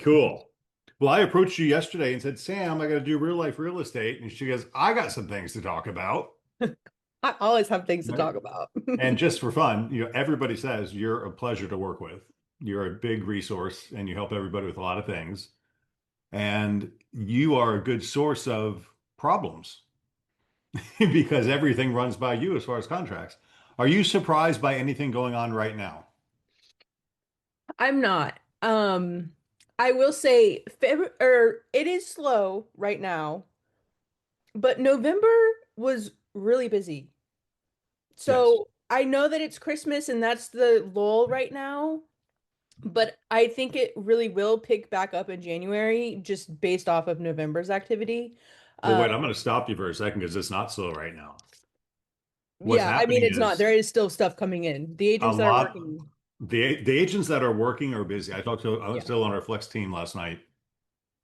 Cool. Well, I approached you yesterday and said, Sam, I got to do real life real estate. And she goes, I got some things to talk about. I always have things to Right. talk about. And just for fun, everybody says you're a pleasure to work with. You're a big resource and you help everybody with a lot of things. And you are a good source of problems because everything runs by you as far as contracts. Are you surprised by anything going on right now? I'm not. I will say February or it is slow right now, but November was really busy. Yes. So I know that it's Christmas and that's the lull right now, but I think it really will pick back up in January just based off of November's activity. Well, Uh, wait, I'm going to stop you for a second because it's not slow right now. What's yeah, I mean happening it's not. is There is still stuff coming in. The a agents that are lot. working, The agents that are working are busy. I was yeah. still on our flex team last night.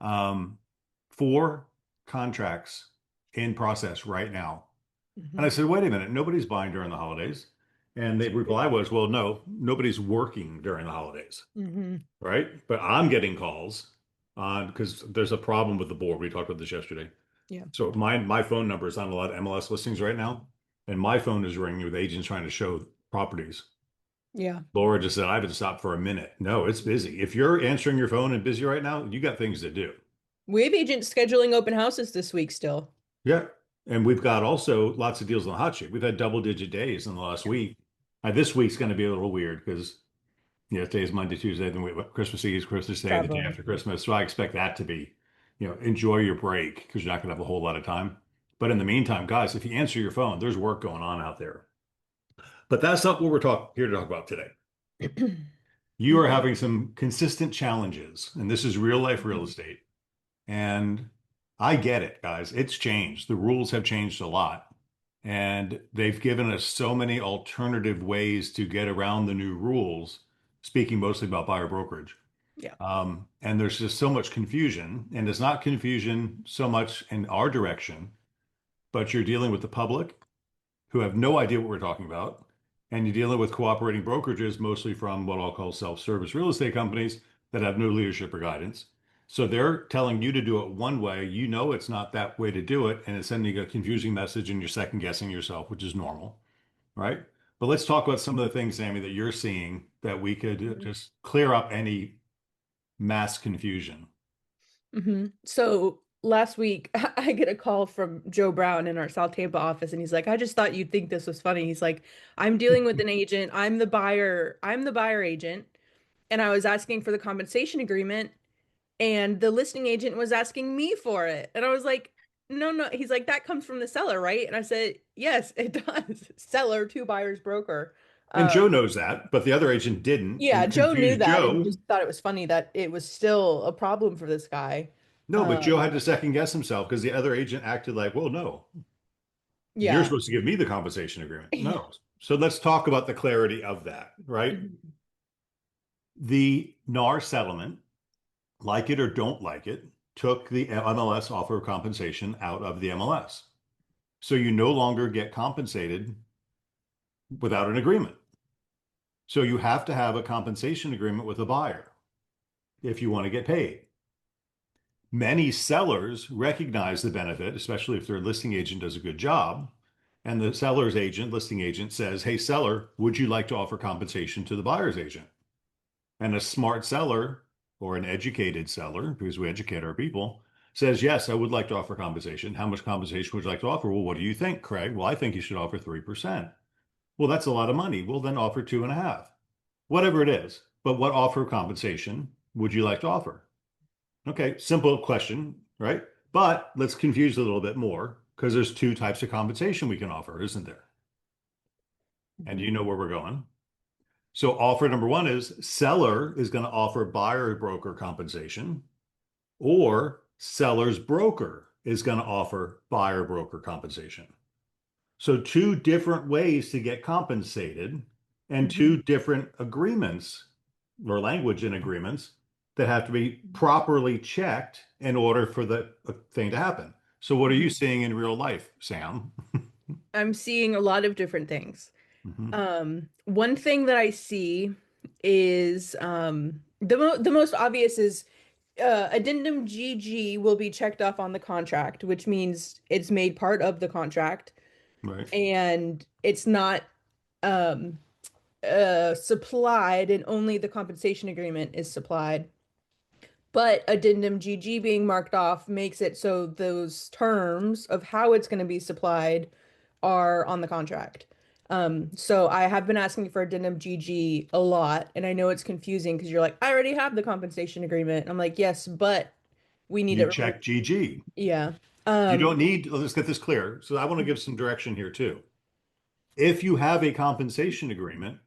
Um, 4 contracts in process right now. And I Mhm. said, wait a minute, nobody's buying during the holidays. And the reply was, well, no, nobody's working during the holidays, Hmm. right? But I'm getting calls on because there's a problem with the board. We talked about this yesterday. Yeah. So my phone number is on a lot of MLS listings right now, and my phone is ringing with agents trying to show properties. Yeah. Laura just said, I haven't stopped for a minute. No, it's busy. If you're answering your phone and busy right now, you got things to do. We have agents scheduling open houses this week still. Yeah. And we've got also lots of deals on the hot sheet. We've had double-digit days in the last Yeah. week. This week's going to be a little weird because, today's Monday, Tuesday, then Christmas Eve, Christmas Day, the day Traveling. after Christmas. So I expect that to be, enjoy your break because you're not going to have a whole lot of time. But in the meantime, guys, if you answer your phone, there's work going on out there. But that's not what we're here to talk about today. You are Mhm. having some consistent challenges, and this is real life real Mhm. estate. And I get it, guys. It's changed. The rules have changed a lot. And they've given us so many alternative ways to get around the new rules, speaking mostly about buyer brokerage. Yeah. And there's just so much confusion. And it's not confusion so much in our direction, but you're dealing with the public who have no idea what we're talking about. And you're dealing with cooperating brokerages, mostly from what I'll call self-service real estate companies that have no leadership or guidance. So they're telling you to do it one way. You know it's not that way to do it, and it's sending a confusing message, and you're second guessing yourself, which is normal, right? But let's talk about some of the things, Sammy, that you're seeing that we could Mhm. just clear up any mass confusion. So last week, I get a call from Joe Brown in our South Tampa office, and he's like, "I just thought you'd think this was funny." He's like, "I'm dealing with an agent. I'm the buyer. I'm the buyer agent, and I was asking for the compensation agreement, and the listing agent was asking me for it." And I was like, "No, no." He's like, "That comes from the seller, right?" And I said, "Yes, it does. Seller to buyer's broker." And Joe Um, knows that, but the other agent didn't, and yeah, it Joe knew confused that, and he Joe. just thought it was funny that it was still a problem for this guy. No, but Joe Um, had to second guess himself because the other agent acted like, well, no, you're yeah. supposed to give me the compensation agreement. Yeah. No. So let's talk about the clarity of that, right? Mhm. The NAR settlement, like it or don't like it, took the MLS offer of compensation out of the MLS. So you no longer get compensated without an agreement. So you have to have a compensation agreement with a buyer if you want to get paid. Many sellers recognize the benefit, especially if their listing agent does a good job. And the seller's agent, listing agent says, hey, seller, would you like to offer compensation to the buyer's agent? And a smart seller or an educated seller, because we educate our people, says, yes, I would like to offer compensation. How much compensation would you like to offer? Well, what do you think, Craig? Well, I think you should offer 3%. Well, that's a lot of money. Well, then offer 2.5, whatever it is. But what offer of compensation would you like to offer? Okay, simple question, right? But let's confuse it a little bit more because there's 2 types of compensation we can offer, isn't there? And Mhm. you know where we're going. So offer number one is seller is going to offer buyer broker compensation, or seller's broker is going to offer buyer broker compensation. So 2 different ways to get compensated and Mhm. 2 different agreements or language in agreements that have to be properly checked in order for the thing to happen. So what are you Mhm. seeing in real life, Sam? I'm seeing a lot of different things. Mhm. One thing that I see is the most obvious is Addendum GG will be checked off on the contract, which means it's made part of the contract Right. and it's not um supplied and only the compensation agreement is supplied. But addendum GG being marked off makes it so those terms of how it's going to be supplied are on the contract. So I have been asking for addendum GG a lot, and I know it's confusing because you're like, I already have the compensation agreement. I'm like, yes, but we need You it removed. check GG. Yeah. You Um, don't need, let's get this clear. So I want to give some direction here too. If you have a compensation agreement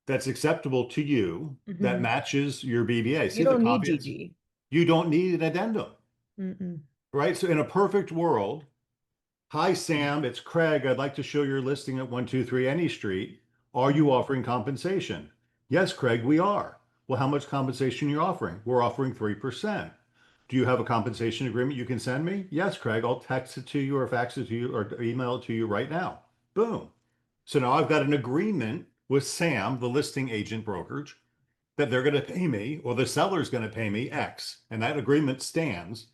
that's acceptable to you, that mhm. matches your BBA, You see the don't need caveats? GG. You don't need an addendum, Mm-mm. right? So in a perfect world, hi, Sam, it's Craig. I'd like to show your listing at 123 Any Street. Are you offering compensation? Yes, Craig, we are. Well, how much compensation are you offering? We're offering 3%. Do you have a compensation agreement you can send me? Yes, Craig, I'll text it to you or fax it to you or email it to you right now. Boom. So now I've got an agreement with Sam, the listing agent brokerage, that they're going to pay me or the seller's going to pay me X. And that agreement stands.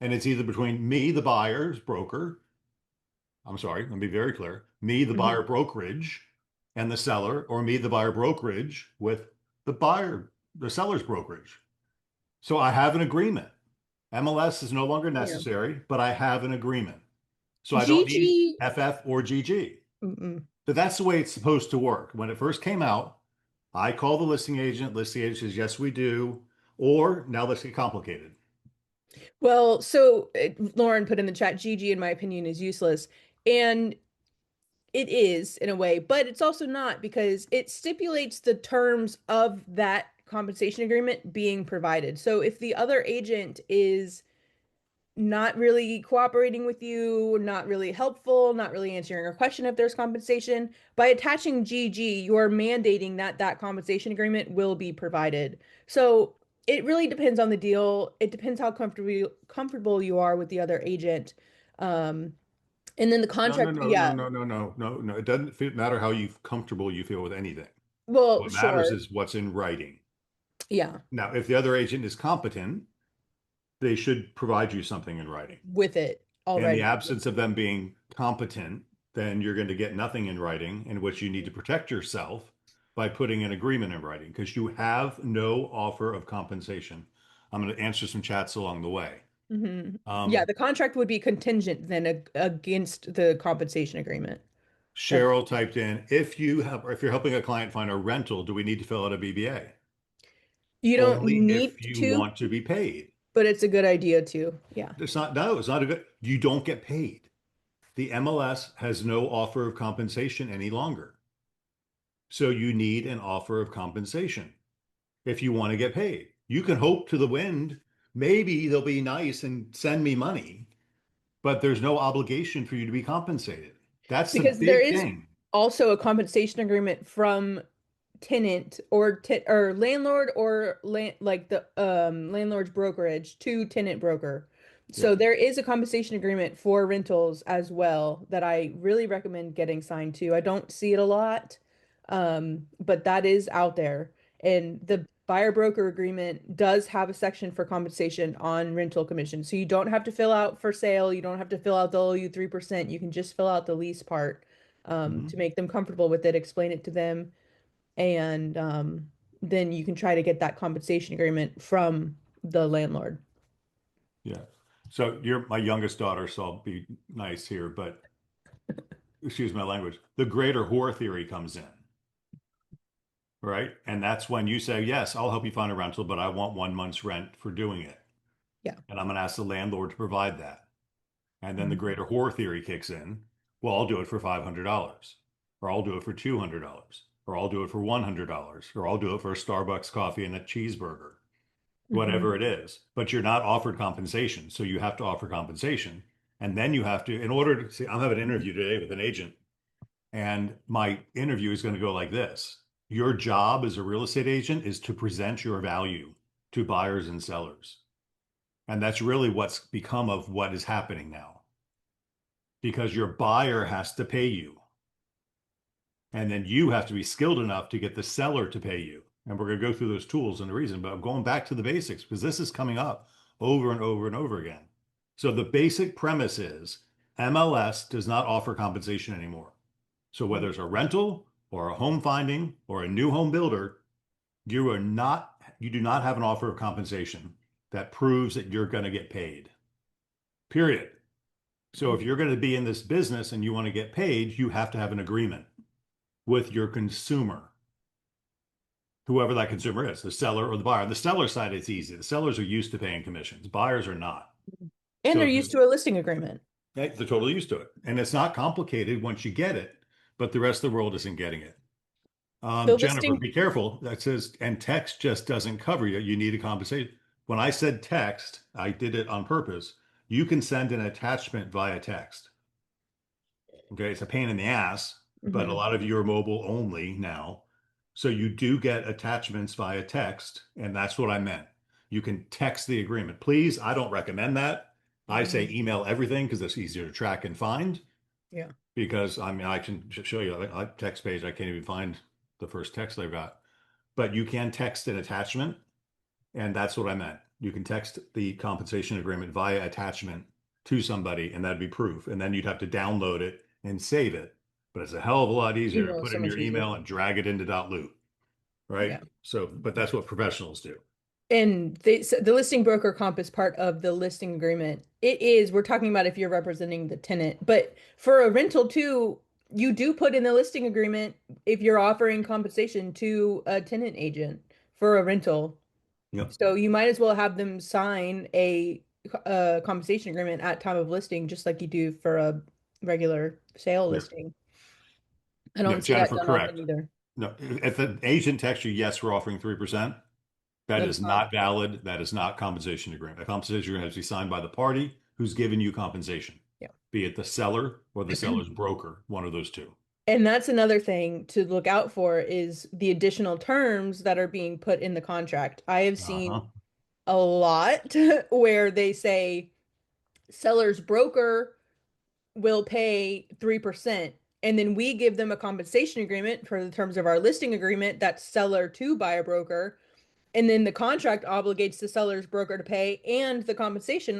And it's either between me, the buyer's broker, I'm sorry, let me be very clear, me, the buyer Mhm. brokerage, and the seller, or me, the buyer brokerage, with the seller's brokerage. So I have an agreement. MLS is no longer Yeah. necessary, but I have an agreement. So I don't need GG. FF or GG. Mm-mm. But that's the way it's supposed to work. When it first came out, I call the listing agent says, yes, we do. Or now let's get complicated. Well, so Lauren put in the chat, GG, in my opinion, is useless. And it is in a way, but it's also not because it stipulates the terms of that compensation agreement being provided. So if the other agent is not really cooperating with you, not really helpful, not really answering your question if there's compensation, by attaching GG, you're mandating that that compensation agreement will be provided. So it really depends on the deal. It depends how comfortable you are with the other agent. Um, and then the No, no, contract, no, no, yeah. no, no, no, no, no. It doesn't matter how comfortable you feel with anything. Well, What matters sure. is what's in writing. Yeah, Now, if the other agent is competent, they should provide you something in writing. with it In the already. absence of them being competent, then you're going to get nothing in writing, in which you need to protect yourself by putting an agreement in writing because you have no offer of compensation. I'm going to answer some chats along the way. Hmm. Yeah, Um, the contract would be contingent then against the compensation agreement. That's Cheryl typed in, if you're helping a client find a rental, do we need to fill out a BBA? you don't Only need if you to, want to be paid. but it's a good idea too. Yeah. It's not a good, you don't get paid. The MLS has no offer of compensation any longer. So you need an offer of compensation if you want to get paid. You can hope to the wind. Maybe they'll be nice and send me money, but there's no obligation for you to be compensated. That's the Because there big is thing. also a compensation agreement from tenant or landlord or like the landlord's brokerage to tenant broker. Yeah. So there is a compensation agreement for rentals as well that I really recommend getting signed to. I don't see it a lot, but that is out there. And the buyer broker agreement does have a section for compensation on rental commission. So you don't have to fill out for sale, you don't have to fill out the owe you 3%. You can just fill out the lease part to Mhm. make them comfortable with it, explain it to them and then you can try to get that compensation agreement from the landlord. Yeah. So you're my youngest daughter, so I'll be nice here, but excuse my language. The greater whore theory comes in, right? And that's when you say, yes, I'll help you find a rental, but I want 1 month's rent for doing it. Yeah. And I'm going to ask the landlord to provide that. And then the Mhm. greater whore theory kicks in. Well, I'll do it for $500, or I'll do it for $200, or I'll do it for $100, or I'll do it for a Starbucks coffee and a cheeseburger, Mhm. whatever it is. But you're not offered compensation. So you have to offer compensation. And then you have to, in order to see, I'm having an interview today with an agent, and my interview is going to go like this. Your job as a real estate agent is to present your value to buyers and sellers. And that's really what's become of what is happening now because your buyer has to pay you. And then you have to be skilled enough to get the seller to pay you. And we're going to go through those tools and the reason, but I'm going back to the basics because this is coming up over and over and over again. So the basic premise is MLS does not offer compensation anymore. So whether it's a rental or a home finding or a new home builder, you do not have an offer of compensation that proves that you're going to get paid. Period. So if you're going to be in this business and you want to get paid, you have to have an agreement with your consumer, whoever that consumer is, the seller or the buyer. The seller side, it's easy. The sellers are used to paying commissions. Buyers are not. And So they're if used to a listing agreement. they're totally used to it. And it's not complicated once you get it, but the rest of the world isn't getting it. The Jennifer, listing, be careful. That says, and text just doesn't cover you. You need a compensation. When I said text, I did it on purpose. You can send an attachment via text. Okay, it's a pain in the ass, but a Mhm. lot of you are mobile only now. So you do get attachments via text, and that's what I meant. You can text the agreement. Please, I don't recommend that. I say Mhm. email everything because it's easier to track and find. Yeah. Because I mean, I can show you a text page. I can't even find the first text I got, but you can text an attachment, and that's what I meant. You can text the compensation agreement via attachment to somebody, and that'd be proof. And then you'd have to download it and save it. But it's a hell of a lot easier to Email is put so in much your easier. email and drag it into .loop, right? Yeah. So, but that's what professionals do. And the listing broker comp is part of the listing agreement. It is, we're talking about if you're representing the tenant, but for a rental too, you do put in the listing agreement if you're offering compensation to a tenant agent for a rental. Yep. So you might as well have them sign a compensation agreement at time of listing, just like you do for a regular sale Yep. listing. I Yeah, don't see that Jennifer, done often correct. either. No, if the agent texts you, yes, we're offering 3%. That That is is not, not valid. That is not compensation agreement. A compensation agreement has to be signed by the party who's given you compensation, yeah. be it the seller or the seller's broker, one of those two. And that's another thing to look out for is the additional terms that are being put in the contract. I have seen Uh-huh. a lot where they say seller's broker will pay 3%, and then we give them a compensation agreement for the terms of our listing agreement that's seller to buyer broker. And then the contract obligates the seller's broker to pay, and the compensation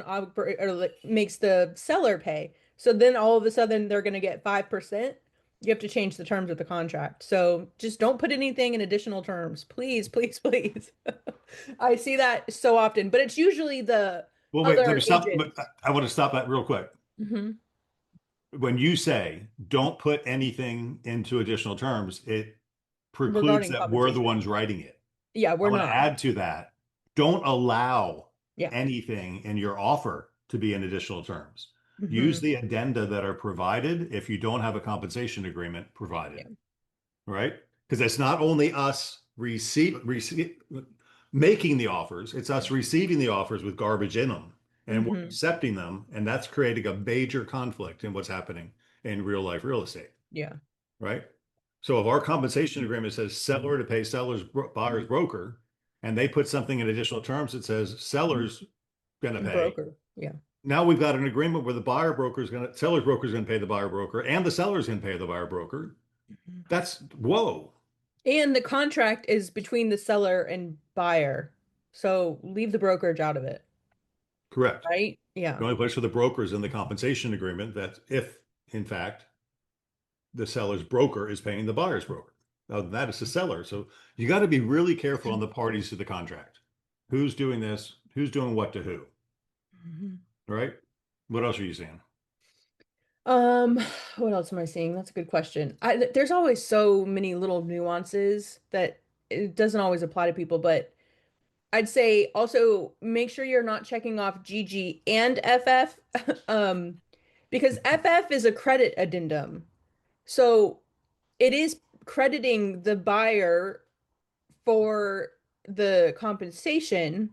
makes the seller pay. So then all of a sudden they're going to get 5%. You have to change the terms of the contract. So just don't put anything in additional terms. Please, please, please. I see that so often, but it's usually the Well, wait, let me other stop. agent. But I want to stop that real quick. Hmm. When you say don't put anything into additional terms, it precludes Regarding that we're the compensation. ones writing it. Yeah, I we're want to not. add to that. Don't allow Yeah. anything in your offer to be in additional terms. Use Hmm. the addenda that are provided if you don't have a compensation agreement provided, Yeah. right? Because it's not only us making the offers, it's us receiving the offers with garbage in them and we're Hmm. accepting them. And that's creating a major conflict in what's happening in real life real estate, Yeah. right? So if our compensation agreement says seller to pay buyer's broker, and they put something in additional terms that says seller's going to pay, Broker. Yeah. now we've got an agreement where the buyer broker is going to, seller's broker is going to pay the buyer broker, and the seller is going to pay the buyer broker. Mhm. That's whoa, And the contract is between the seller and buyer. So leave the brokerage out of it, correct. right? The Yeah. only place for the broker is in the compensation agreement that if, in fact, the seller's broker is paying the buyer's broker. Now, that is the seller. So you got to be really careful on the parties to the contract. Who's doing this? Who's doing what to who? Mhm. All right. What else are you saying? Um, what else am I seeing? That's a good question. There's always so many little nuances that it doesn't always apply to people, but I'd say also make sure you're not checking off GG and FF, um, because FF is a credit addendum. So it is crediting the buyer for the compensation.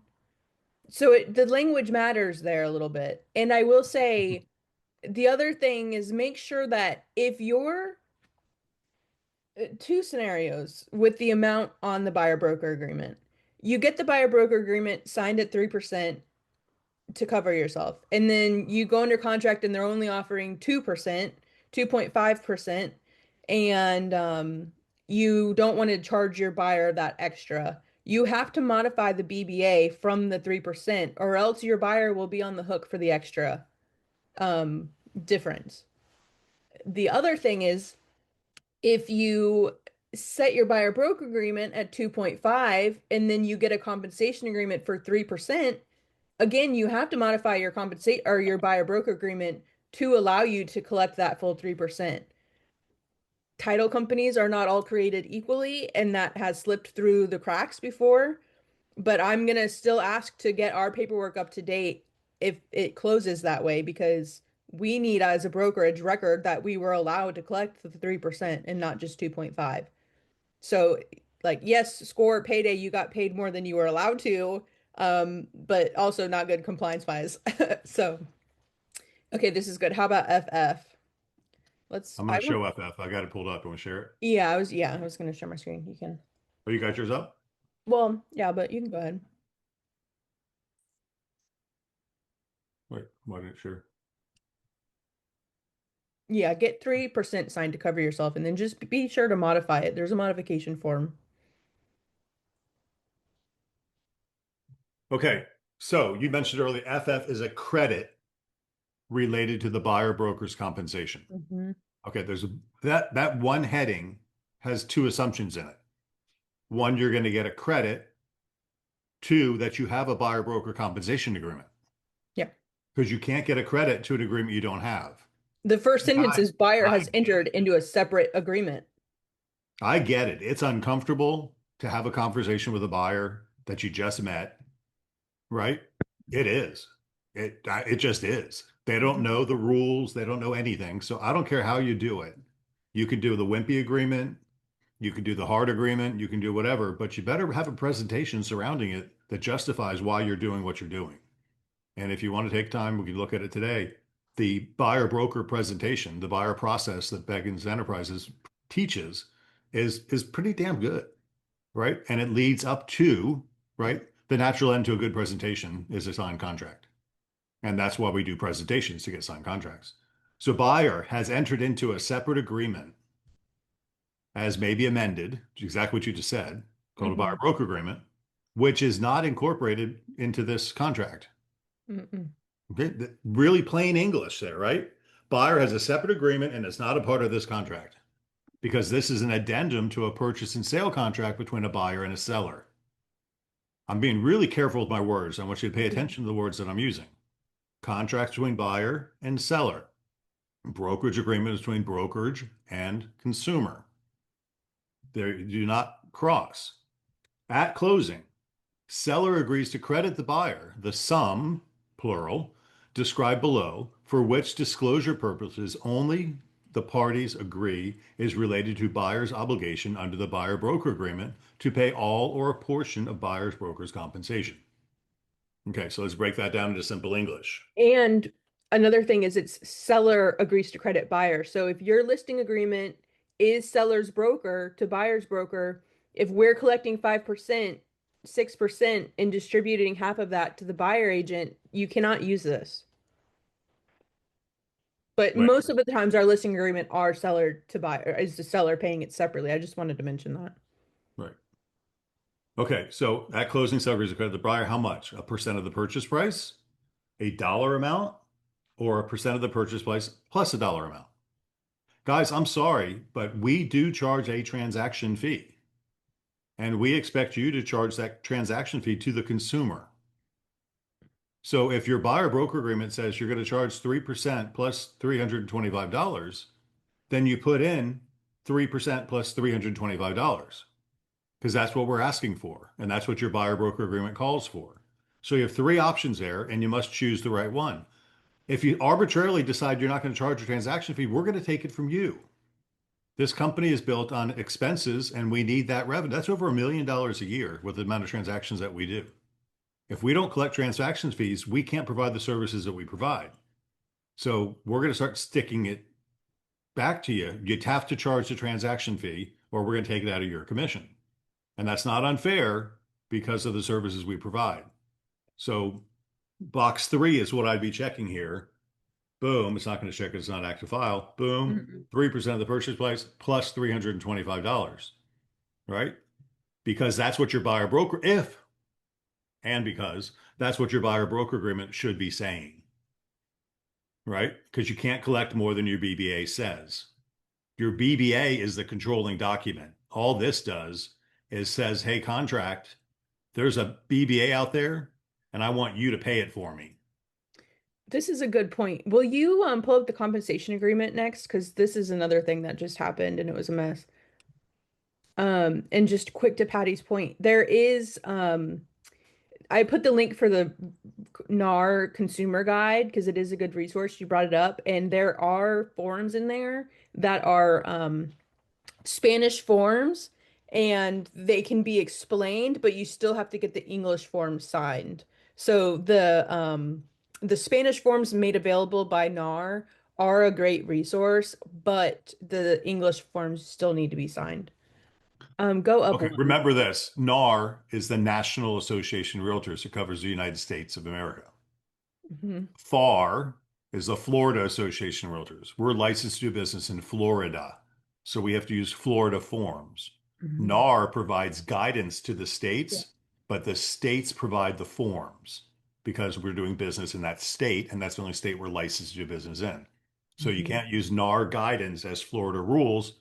So the language matters there a little bit. And I will say the other thing is make sure that if you're two scenarios with the amount on the buyer broker agreement, you get the buyer broker agreement signed at 3% to cover yourself. And then you go under contract and they're only offering 2%, 2.5%, and you don't want to charge your buyer that extra. You have to modify the BBA from the 3%, or else your buyer will be on the hook for the extra um, difference. The other thing is if you set your buyer broker agreement at 2.5 and then you get a compensation agreement for 3%, again, you have to modify your compensate or your buyer broker agreement to allow you to collect that full 3%. Title companies are not all created equally, and that has slipped through the cracks before. But I'm gonna still ask to get our paperwork up to date if it closes that way because we need as a brokerage record that we were allowed to collect the 3% and not just 2.5. So like yes, score payday, you got paid more than you were allowed to, but also not good compliance wise. So okay, this is good. How about FF? Let's I'm going I to want show FF. I got it pulled up. You want to share it? yeah, I was gonna share my screen. You can. Oh, you got yours up? Well, yeah, but you can go ahead. Wait, why didn't it share? Yeah, get 3% signed to cover yourself and then just be sure to modify it. There's a modification form. Okay. So you mentioned earlier, FF is a credit related to the buyer broker's compensation. Hmm. Okay, that one heading has two assumptions in it. One, you're going to get a credit. Two, that you have a buyer broker compensation agreement Yeah. because you can't get a credit to an agreement you don't have. The first sentence I, is buyer I has get entered it. into a separate agreement. I get it. It's uncomfortable to have a conversation with a buyer that you just met, right? It is. It just is. They don't Mhm. know the rules. They don't know anything. So I don't care how you do it. You can do the wimpy agreement. You can do the hard agreement. You can do whatever, but you better have a presentation surrounding it that justifies why you're doing what you're doing. And if you want to take time, we can look at it today. The buyer broker presentation, the buyer process that Beggins Enterprises teaches is pretty damn good, right? And it leads up to, right? The natural end to a good presentation is a signed contract. And that's why we do presentations to get signed contracts. So buyer has entered into a separate agreement as may be amended, exactly what you just said, called a buyer Hmm. broker agreement, which is not incorporated into this contract. Mm-mm. Okay, really plain English there, right? Buyer has a separate agreement and it's not a part of this contract because this is an addendum to a purchase and sale contract between a buyer and a seller. I'm being really careful with my words. I want you to pay attention to the words that I'm using. Contracts between buyer and seller. Brokerage agreement between brokerage and consumer. They do not cross. At closing, seller agrees to credit the buyer the sum, plural, described below, for which disclosure purposes only the parties agree is related to buyer's obligation under the buyer broker agreement to pay all or a portion of buyer's broker's compensation. Okay, so let's break that down into simple English. And another thing is it's seller agrees to credit buyer. So if your listing agreement is seller's broker to buyer's broker, if we're collecting 5%, 6% and distributing half of that to the buyer agent, you cannot use this. But Right, most of the times our listing agreement are seller to buyer is the seller paying it separately. I just wanted to mention that. right. Okay, so at closing, seller agrees to credit the buyer how much? A percent of the purchase price, a dollar amount, or a percent of the purchase price plus a dollar amount? Guys, I'm sorry, but we do charge a transaction fee, and we expect you to charge that transaction fee to the consumer. So if your buyer broker agreement says you're going to charge 3% plus $325, then you put in 3% plus $325 because that's what we're asking for. And that's what your buyer broker agreement calls for. So you have three options there, and you must choose the right one. If you arbitrarily decide you're not going to charge a transaction fee, we're going to take it from you. This company is built on expenses and we need that revenue. That's over $1 million a year with the amount of transactions that we do. If we don't collect transaction fees, we can't provide the services that we provide. So we're going to start sticking it back to you. You'd have to charge the transaction fee or we're going to take it out of your commission. And that's not unfair because of the services we provide. So box three is what I'd be checking here. Boom, it's not going to check it's not active file. Boom, Mhm. 3% of the purchase price plus $325. right? Because that's what your buyer broker, if and because that's what your buyer broker agreement should be saying, right? Because you can't collect more than your BBA says. Your BBA is the controlling document. All this does is says, hey, contract, there's a BBA out there and I want you to pay it for me. This is a good point. Will you pull up the compensation agreement next? Because this is another thing that just happened and it was a mess. And just quick to Patty's point, there is I put the link for the NAR consumer guide because it is a good resource. You brought it up, and there are forms in there that are Spanish forms, and they can be explained, but you still have to get the English forms signed. So the Spanish forms made available by NAR are a great resource, but the English forms still need to be signed. Go up Okay, one. remember this. NAR is the National Association of Realtors. It covers the United States of America. Mhm. FAR is the Florida Association of Realtors. We're licensed to do business in Florida, so we have to use Florida forms. Mhm. NAR provides guidance to the Yeah. states, but the states provide the forms because we're doing business in that state, and that's the only state we're licensed to do business in. So you Mhm. can't use NAR guidance as Florida rules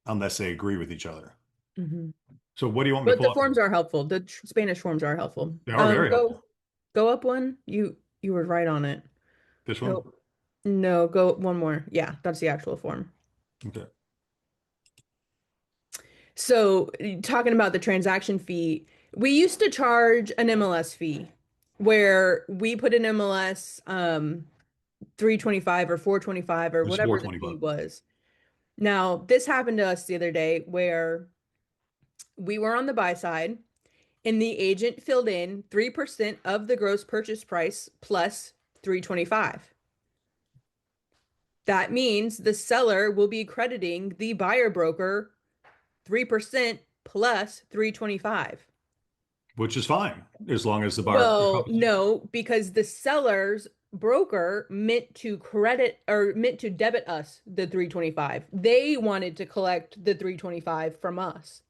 unless they agree with each other. Mhm. So what do you want me to But pull the up? forms are helpful. The Spanish forms are helpful. They are very helpful. Go up one. You were right on it. This one? Nope. No, go one more. Yeah, that's the actual form. Okay. So, talking about the transaction fee, we used to charge an MLS fee where we put an MLS 325 or 425 or It's whatever the fee 425. was. Now, this happened to us the other day where we were on the buy side and the agent filled in 3% of the gross purchase price plus 325. That means the seller will be crediting the buyer broker 3% plus 325. Which is fine as long as the buyer Well, compensation. no, because the seller's broker meant to credit or meant to debit us the 325. They wanted to collect the 325 from us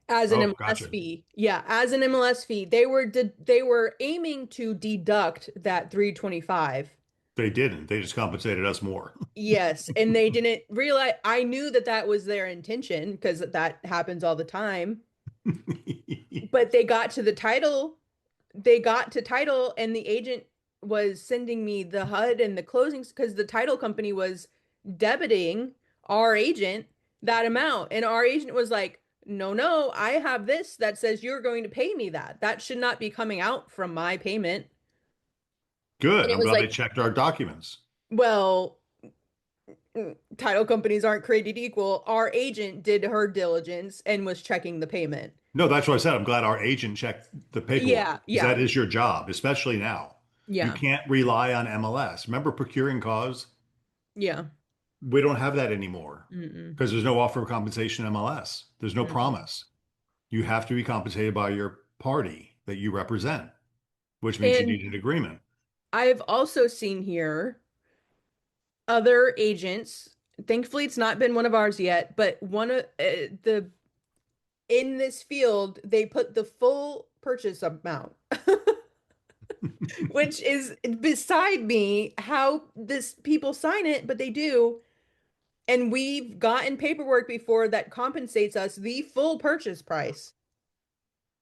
as an Oh, MLS gotcha. fee. Yeah, as an MLS fee. They were aiming to deduct that 325. They didn't. They just compensated us more. Yes, and they didn't realize I knew that that was their intention because that happens all the time. But they got to title and the agent was sending me the HUD and the closings because the title company was debiting our agent that amount. And our agent was like, no, no, I have this that says you're going to pay me that. That should not be coming out from my payment. Good. And it I'm was glad they like, checked our documents. well, title companies aren't created equal. Our agent did her diligence and was checking the payment. No, that's what I said. I'm glad our agent checked the paperwork Yeah, because that yeah, is your job, especially now. You yeah, can't rely on MLS. Remember procuring cause? yeah. We don't have that anymore Mm-mm, because there's no offer of compensation MLS. There's no mm-mm. promise. You have to be compensated by your party that you represent, which means you And need an agreement. I've also seen here other agents. Thankfully, it's not been one of ours yet, but one of the in this field, they put the full purchase amount, which is beside me how this people sign it, but they do. And we've gotten paperwork before that compensates us the full purchase price.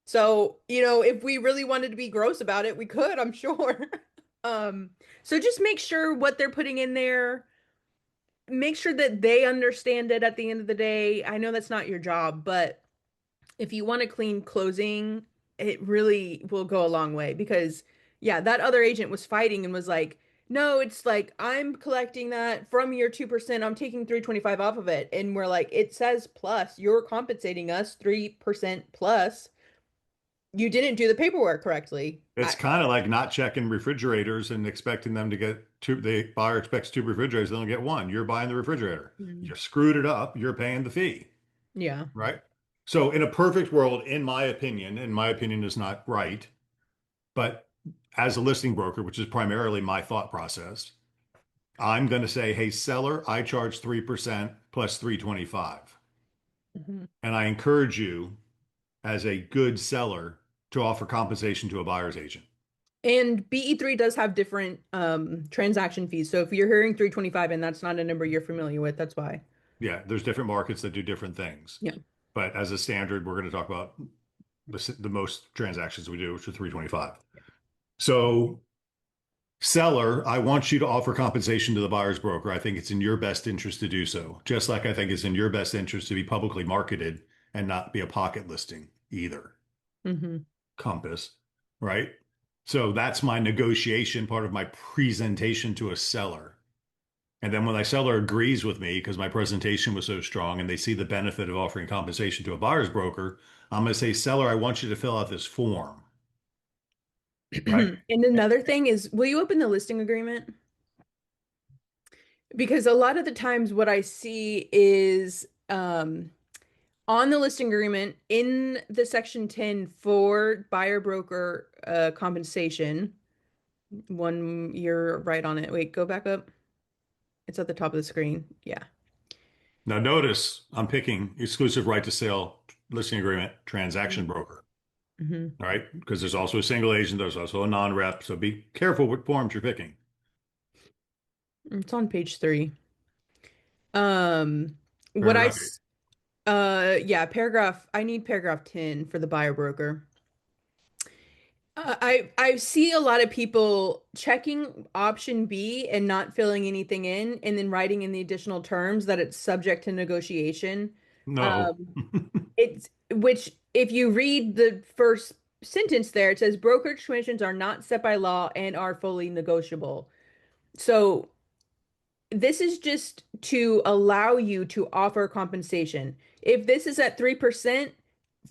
So, if we really wanted to be gross about it, we could, I'm sure. Um, so just make sure what they're putting in there, make sure that they understand it at the end of the day. I know that's not your job, but if you want a clean closing, it really will go a long way because, yeah, that other agent was fighting and was like, no, it's like I'm collecting that from your 2%. I'm taking 325 off of it. And we're like, it says plus, you're compensating us 3% plus. You didn't do the paperwork correctly. It's kind of like not checking refrigerators and expecting them to get two. The buyer expects two refrigerators, they only get one. You're buying the refrigerator. Mm. You screwed it up. You're paying the fee, Yeah. right? So, in a perfect world, in my opinion, and my opinion is not right, but as a listing broker, which is primarily my thought process, I'm going to say, hey, seller, I charge 3% plus 325. Mhm. And I encourage you as a good seller to offer compensation to a buyer's agent. And BE3 does have different transaction fees. So if you're hearing 325 and that's not a number you're familiar with, that's why. Yeah, there's different markets that do different things. Yeah. But as a standard, we're going to talk about the most transactions we do, which are 325. So, seller, I want you to offer compensation to the buyer's broker. I think it's in your best interest to do so, just like I think it's in your best interest to be publicly marketed and not be a pocket listing either. Hmm. Compass, right? So that's my negotiation part of my presentation to a seller. And then when the seller agrees with me because my presentation was so strong and they see the benefit of offering compensation to a buyer's broker, I'm going to say, seller, I want you to fill out this form, right? And another thing is, will you open the listing agreement? Because a lot of the times what I see is on the listing agreement in the section 10 for buyer broker compensation, one you're right on it. Wait, go back up. It's at the top of the screen. Yeah. Now, notice I'm picking exclusive right to sale listing agreement transaction broker, Hmm. all right? Because there's also a single agent, there's also a non-rep. So be careful what forms you're picking. It's on page 3. Um, what I Paragraph s- yeah, I need paragraph 10 for the buyer broker. I see a lot of people checking option B and not filling anything in and then writing in the additional terms that it's subject to negotiation. no. Um, it's which if you read the first sentence there, it says brokerage commissions are not set by law and are fully negotiable. So this is just to allow you to offer compensation. If this is at 3%,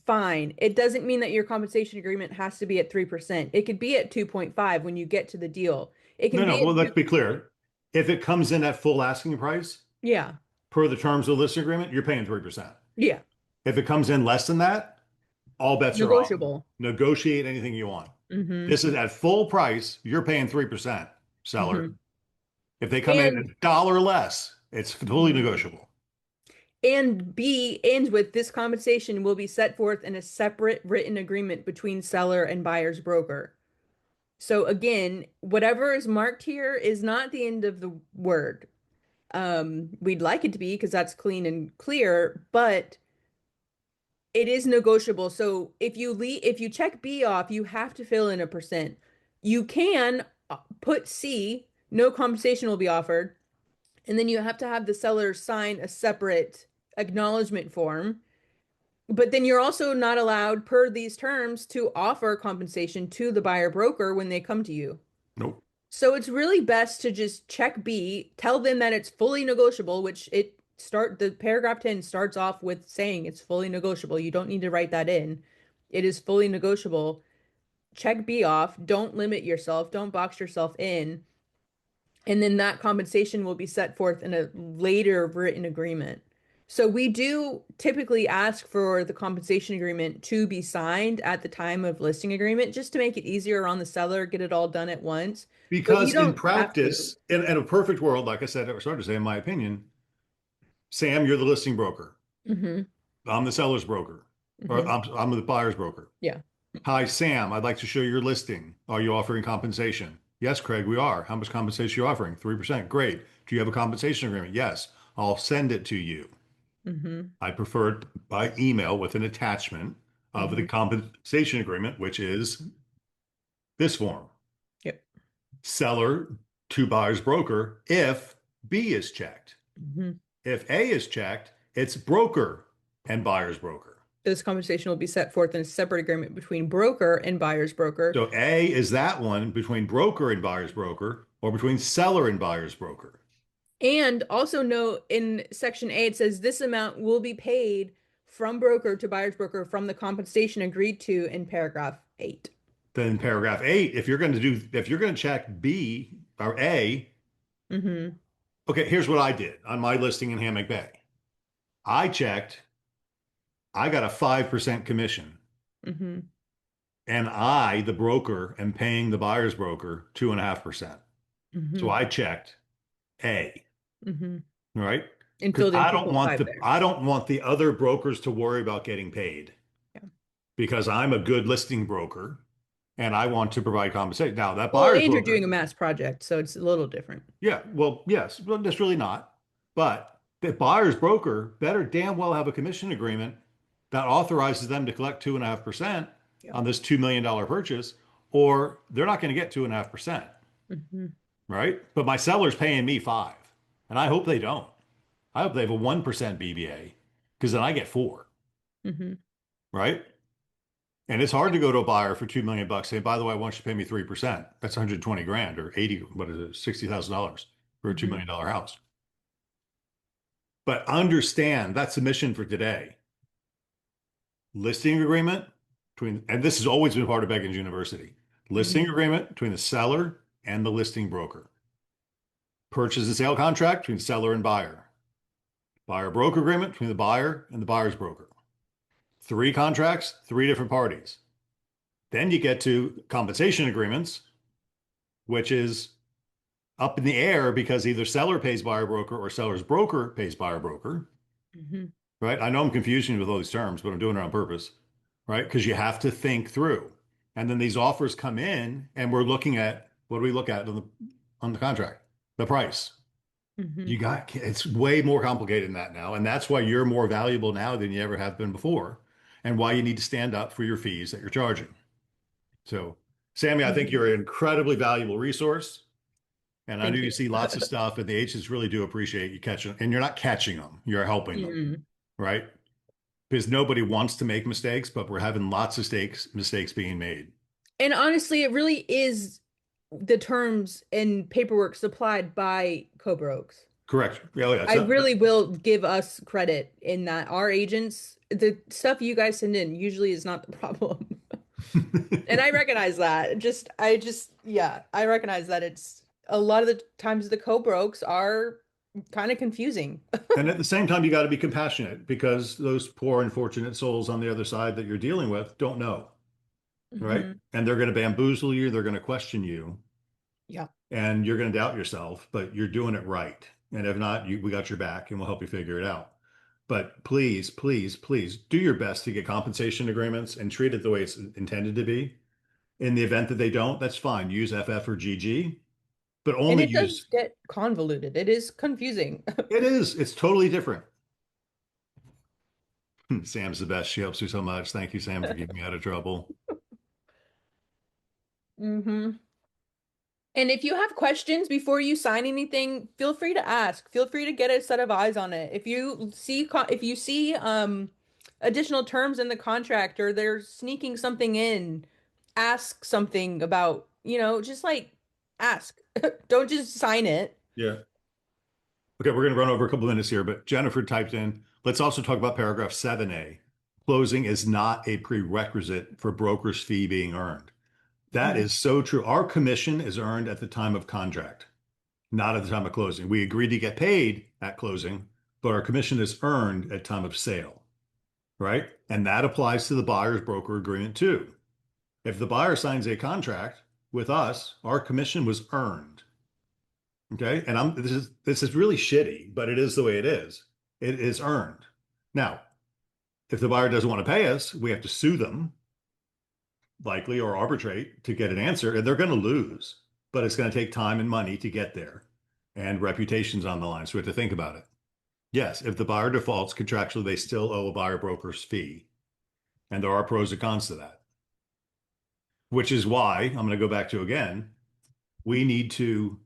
fine. It doesn't mean that your compensation agreement has to be at 3%. It could be at 2.5 when you get to the deal. It can No, no. be Well, at let's two. be clear. If it comes in at full asking price Yeah. per the terms of the listing agreement, you're paying 3%. Yeah. If it comes in less than that, all bets are off. Negotiable. Negotiate anything you want. Hmm. This is at full price, you're paying 3%, seller. Hmm. If they come in at And a dollar less, it's fully mhm. negotiable. And B ends with this compensation will be set forth in a separate written agreement between seller and buyer's broker. So again, whatever is marked here is not the end of the word. We'd like it to be because that's clean and clear, but it is negotiable. So if you check B off, you have to fill in a percent. You can put C, no compensation will be offered, and then you have to have the seller sign a separate acknowledgement form. But then you're also not allowed, per these terms, to offer compensation to the buyer broker when they come to you. Nope. So it's really best to just check B, tell them that it's fully negotiable, which the paragraph 10 starts off with saying it's fully negotiable. You don't need to write that in. It is fully negotiable. Check B off. Don't limit yourself. Don't box yourself in. And then that compensation will be set forth in a later written agreement. So we do typically ask for the compensation agreement to be signed at the time of listing agreement just to make it easier on the seller, get it all done at once. But you Because in don't have to. practice, in a perfect world, like I said, I started to say, in my opinion, Sam, you're the listing broker. Hmm. I'm the seller's broker, or Hmm. I'm the buyer's broker. Yeah. Hi, Sam, I'd like to show your listing. Are you offering compensation? Yes, Craig, we are. How much compensation are you offering? 3%. Great. Do you have a compensation agreement? Yes. I'll send it to you. Hmm. I prefer it by email with an attachment of the Hmm. compensation agreement, which is this form. Yep. Seller to buyer's broker if B is checked. Hmm. If A is checked, it's broker and buyer's broker. This compensation will be set forth in a separate agreement between broker and buyer's broker. So A is that one between broker and buyer's broker or between seller and buyer's broker. And also note in section A, it says this amount will be paid from broker to buyer's broker from the compensation agreed to in paragraph 8. Then paragraph 8, if you're going to check B or A, Hmm. okay, here's what I did on my listing in Hammock Bay. I checked, I got a 5% commission. Hmm. And I, the broker, am paying the buyer's broker 2.5%. So Hmm. I checked A, Hmm. right? And Because filled in 2.5 there. I don't want the other brokers to worry about getting paid Yeah. because I'm a good listing broker and I want to provide compensation. Now that Well, buyer's and you're doing broker, a mass project, so it's a little different. yeah, well, yes, but that's really not. But the buyer's broker better damn well have a commission agreement that authorizes them to collect 2.5% Yeah. on this $2 million purchase, or they're not going to get 2.5%, Hmm. right? But my seller's paying me five, and I hope they don't. I hope they have a 1% BBA because then I get four, Hmm. right? And it's hard to go to a buyer for 2 million bucks. Say, by the way, I want you to pay me 3%. That's 120 grand or 80, what is it, $60,000 for a $2 Hmm. million house. But understand that's the mission for today. Listing agreement between, and this has always been part of Beckins University, listing Hmm. agreement between the seller and the listing broker. Purchase and sale contract between seller and buyer. Buyer broker agreement between the buyer and the buyer's broker. Three contracts, three different parties. Then you get to compensation agreements, which is up in the air because either seller pays buyer broker or seller's broker pays buyer broker, Hmm. right? I know I'm confusing you with all these terms, but I'm doing it on purpose, right? Because you have to think through. And then these offers come in and we're looking at what do we look at on the contract? The price. Hmm. You got it's way more complicated than that now. And that's why you're more valuable now than you ever have been before, and why you need to stand up for your fees that you're charging. So, Sammy, I think Hmm. you're an incredibly valuable resource. And I know Thank you you. see lots of stuff, and the agents really do appreciate you catching, and you're not catching them, you're helping them, Mhm. right? Because nobody wants to make mistakes, but we're having lots of mistakes being made. And honestly, it really is the terms and paperwork supplied by Cobra Oaks. Correct. Yeah, yeah. I So, really will give us credit in that our agents, the stuff you guys send in usually is not the problem. And I recognize that. Yeah, I recognize that it's a lot of the times the co-brokes are kind of confusing. and at the same time, you got to be compassionate because those poor, unfortunate souls on the other side that you're dealing with don't know, right? Hmm. And they're going to bamboozle you, they're going to question you, Yeah. and you're going to doubt yourself, but you're doing it right. And if not, we got your back and we'll help you figure it out. But please, please, please do your best to get compensation agreements and treat it the way it's intended to be. In the event that they don't, that's fine. Use FF or GG, but And only it does use get convoluted. It is confusing. it is. It's totally different. Sam's the best. She helps me so much. Thank you, Sam, for keeping me out of trouble. Hmm. And if you have questions before you sign anything, feel free to ask. Feel free to get a set of eyes on it. If you see additional terms in the contract or they're sneaking something in, ask something about, just like ask. Don't just sign it. Yeah. Okay, we're going to run over a couple minutes here, but Jennifer typed in, let's also talk about paragraph 7A. Closing is not a prerequisite for broker's fee being earned. That Mhm. is so true. Our commission is earned at the time of contract, not at the time of closing. We agree to get paid at closing, but our commission is earned at time of sale, right? And that applies to the buyer's broker agreement too. If the buyer signs a contract with us, our commission was earned. Okay. And this is really shitty, but it is the way it is. It is earned. Now, if the buyer doesn't want to pay us, we have to sue them, likely, or arbitrate to get an answer, and they're going to lose. But it's going to take time and money to get there. And reputation's on the line. So we have to think about it. Yes, if the buyer defaults contractually, they still owe a buyer broker's fee. And there are pros and cons to that, which is why I'm going to go back to again, we need to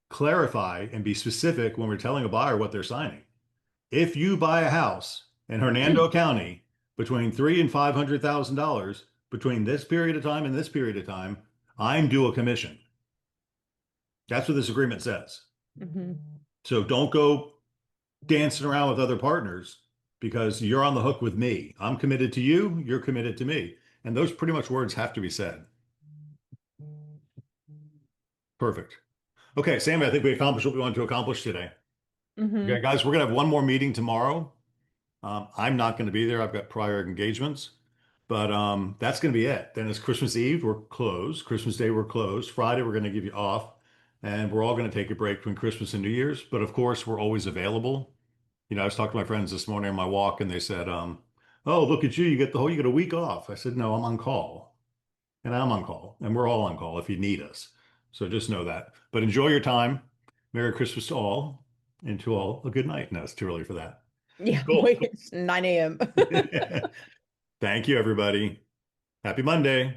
clarify and be specific when we're telling a buyer what they're signing. If you buy a house in Hernando County between three and $500,000 between this period of time and this period of time, I'm due a commission. That's what this agreement says. Mhm. So don't go dancing around with other partners because you're on the hook with me. I'm committed to you, you're committed to me. And those pretty much words have to be said. Perfect. Okay, Sammy, I think we accomplished what we wanted to accomplish today. Okay, Mhm. guys, we're gonna have one more meeting tomorrow. I'm not going to be there. I've got prior engagements, but that's going to be it. Then it's Christmas Eve, we're closed. Christmas Day, we're closed. Friday, we're going to give you off, and we're all going to take a break between Christmas and New Year's. But of course, we're always available. I was talking to my friends this morning on my walk, and they said, "Oh, look at you! You get a week off." I said, "No, I'm on call, and I'm on call, and we're all on call if you need us. So just know that. But enjoy your time. Merry Christmas to all, and to all a good night." No, it's too early for that. Yeah, Cool. wait, it's 9 a.m. Thank you, everybody. Happy Monday.